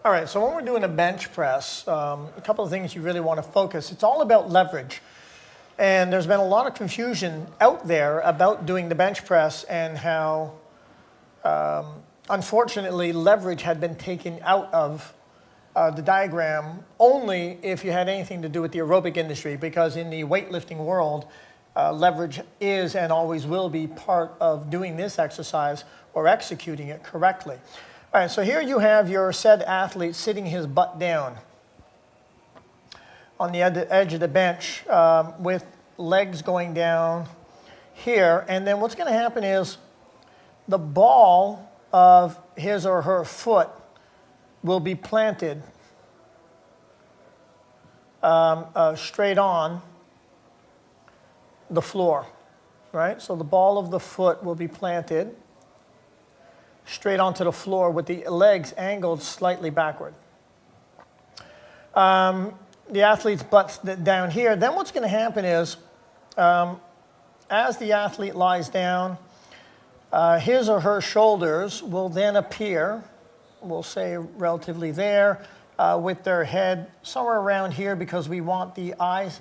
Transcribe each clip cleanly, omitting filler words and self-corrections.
All right, so when we're doing a bench press, a couple of things you really want to focus. It's all about leverage. And there's been a lot of confusion out there about doing the bench press and how, unfortunately, leverage had been taken out of the diagram only if you had anything to do with the aerobic industry, because in the weightlifting world, leverage is and always will be part of doing this exercise or executing it correctly. All right, so here you have your said athlete sitting his butt down on the edge of the bench with legs going down here. And then what's going to happen is the ball of his or her foot will be planted straight on the floor, right? So the ball of the foot will be planted straight onto the floor with the legs angled slightly backward. The athlete's butt's down here. Then what's going to happen is, as the athlete lies down, his or her shoulders will then appear, we'll say relatively there, with their head somewhere around here, because we want the eyes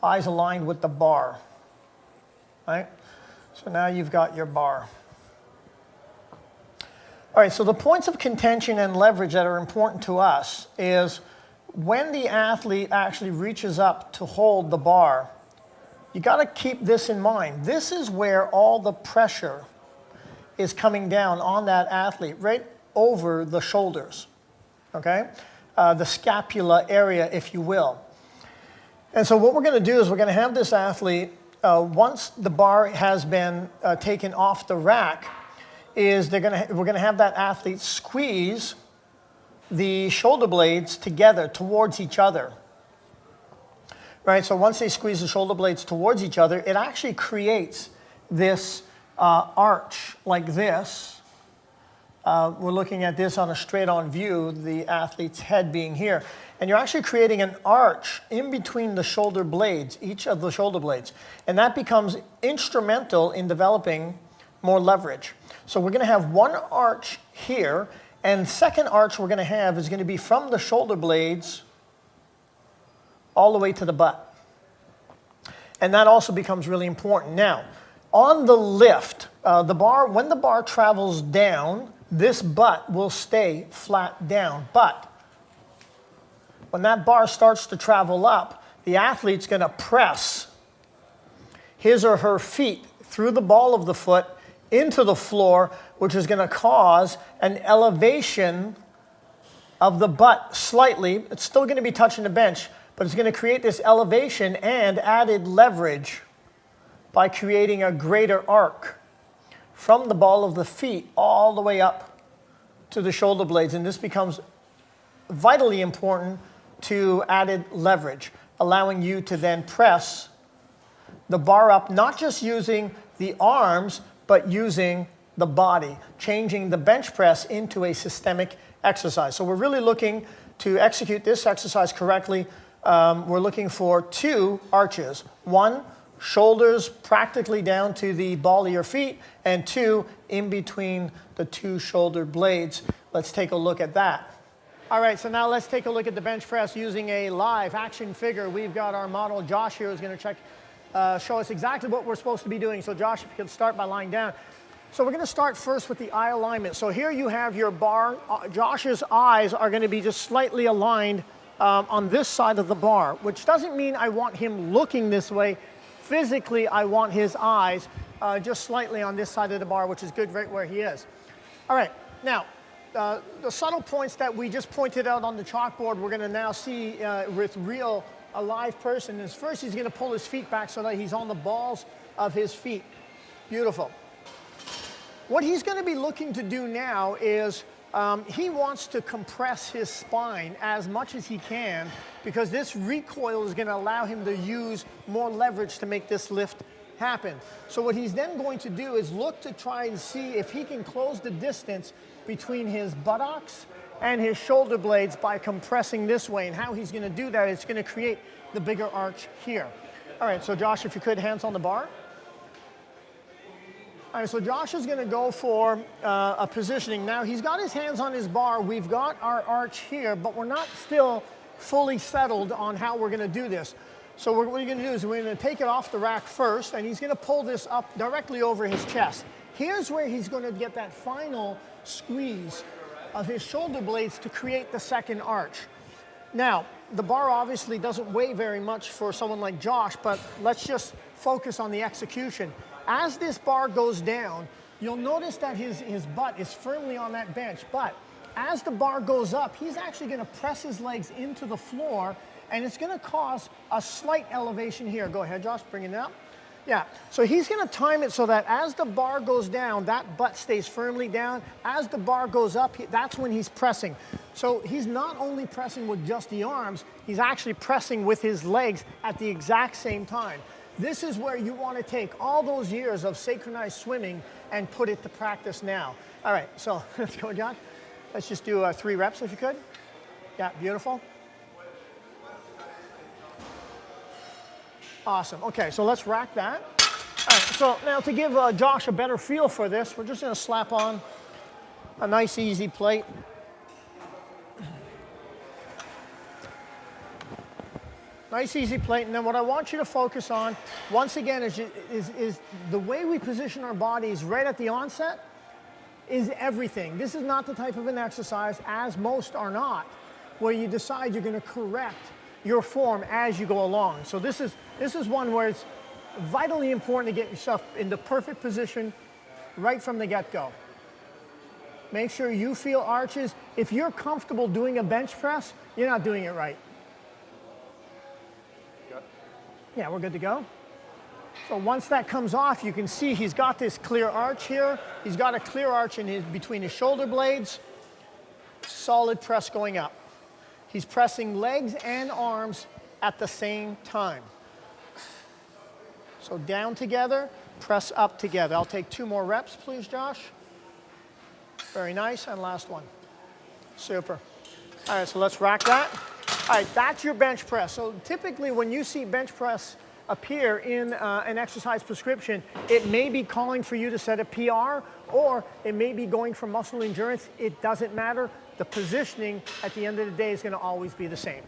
aligned with the bar, right? So now you've got your bar. All right, so the points of contention and leverage that are important to us is when the athlete actually reaches up to hold the bar, you got to keep this in mind. This is where all the pressure is coming down on that athlete, right over the shoulders, okay? The scapula area, if you will. And so what we're going to do is we're going to have this athlete, once the bar has been taken off the rack, we're going to have that athlete squeeze the shoulder blades together towards each other. Right, so once they squeeze the shoulder blades towards each other, it actually creates this arch like this. We're looking at this on a straight-on view, the athlete's head being here. And you're actually creating an arch in between the shoulder blades, each of the shoulder blades. And that becomes instrumental in developing more leverage. So we're going to have one arch here, and second arch we're going to have is going to be from the shoulder blades all the way to the butt. And that also becomes really important. Now, on the lift, the bar, when the bar travels down, this butt will stay flat down. But when that bar starts to travel up, the athlete's going to press his or her feet through the ball of the foot into the floor, which is going to cause an elevation of the butt slightly. It's still going to be touching the bench, but it's going to create this elevation and added leverage by creating a greater arc from the ball of the feet all the way up to the shoulder blades. And this becomes vitally important to added leverage, allowing you to then press the bar up, not just using the arms, but using the body, changing the bench press into a systemic exercise. So we're really looking to execute this exercise correctly. We're looking for 2 arches. 1, shoulders practically down to the ball of your feet, and 2, in between the 2 shoulder blades. Let's take a look at that. All right, so now let's take a look at the bench press using a live action figure. We've got our model Josh here who's going to show us exactly what we're supposed to be doing. So Josh, if you could start by lying down. So we're going to start first with the eye alignment. So here you have your bar. Josh's eyes are going to be just slightly aligned on this side of the bar, which doesn't mean I want him looking this way. Physically, I want his eyes just slightly on this side of the bar, which is good right where he is. All right, now, the subtle points that we just pointed out on the chalkboard, we're going to now see with a live person is first he's going to pull his feet back so that he's on the balls of his feet. Beautiful. What he's going to be looking to do now is he wants to compress his spine as much as he can, because this recoil is going to allow him to use more leverage to make this lift happen. So what he's then going to do is look to try and see if he can close the distance between his buttocks and his shoulder blades by compressing this way. And how he's going to do that is going to create the bigger arch here. All right, so Josh, if you could, hands on the bar. All right, so Josh is going to go for a positioning. Now, he's got his hands on his bar. We've got our arch here, but we're not still fully settled on how we're going to do this. So what we're going to do is we're going to take it off the rack first, and he's going to pull this up directly over his chest. Here's where he's going to get that final squeeze of his shoulder blades to create the second arch. Now, the bar obviously doesn't weigh very much for someone like Josh, but let's just focus on the execution. As this bar goes down, you'll notice that his butt is firmly on that bench, but as the bar goes up, he's actually going to press his legs into the floor, and it's going to cause a slight elevation here. Go ahead, Josh, bring it up. Yeah, so he's going to time it so that as the bar goes down, that butt stays firmly down. As the bar goes up, that's when he's pressing. So he's not only pressing with just the arms, he's actually pressing with his legs at the exact same time. This is where you want to take all those years of synchronized swimming and put it to practice now. All right, so let's go, John. Let's just do 3 reps if you could. Yeah, beautiful. Awesome. Okay, so let's rack that. All right, so now to give Josh a better feel for this, we're just going to slap on a nice, easy plate. Nice, easy plate. And then what I want you to focus on, once again, is the way we position our bodies right at the onset is everything. This is not the type of an exercise, as most are not, where you decide you're going to correct your form as you go along. So this is one where it's vitally important to get yourself in the perfect position right from the get-go. Make sure you feel arches. If you're comfortable doing a bench press, you're not doing it right. Yeah, we're good to go. So once that comes off, you can see he's got this clear arch here. He's got a clear arch between his shoulder blades. Solid press going up. He's pressing legs and arms at the same time. So down together, press up together. I'll take 2 more reps, please, Josh. Very nice, and last one. Super. All right, so let's rack that. All right, that's your bench press. So typically when you see bench press appear in an exercise prescription, it may be calling for you to set a PR, or it may be going for muscle endurance. It doesn't matter. The positioning at the end of the day is going to always be the same.